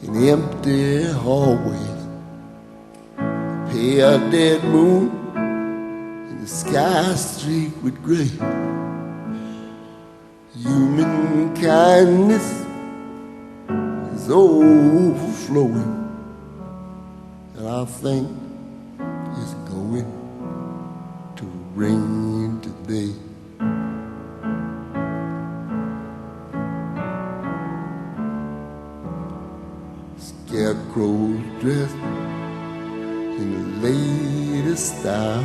in empty hallways, pale dead moon in the sky streaked with gray. Human kindness is overflowing, and I think it's going to rain today. Scarecrows dressed in the latest style,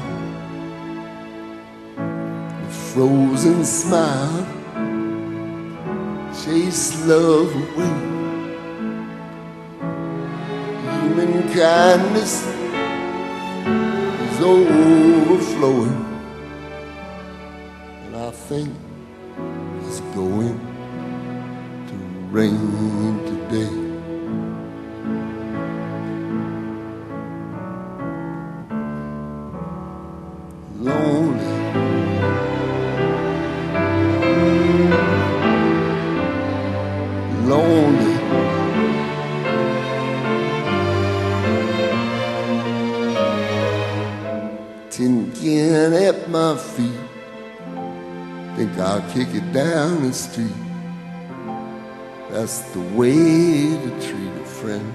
with frozen smile, chase love away. Human kindness is overflowing, and I think it's going to rain today. Lonely, lonely, tin can at my feet, think I'll kick it down the street. That's the way to treat a friend.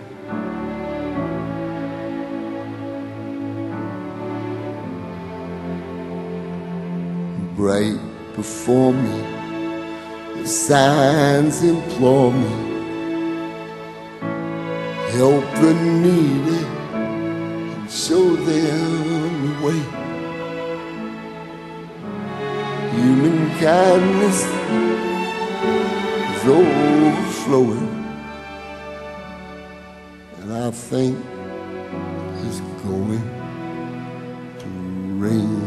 Right before me, the signs implore me, help the needy and show them the way. Human kindness is overflowing, and I think it's going to rain.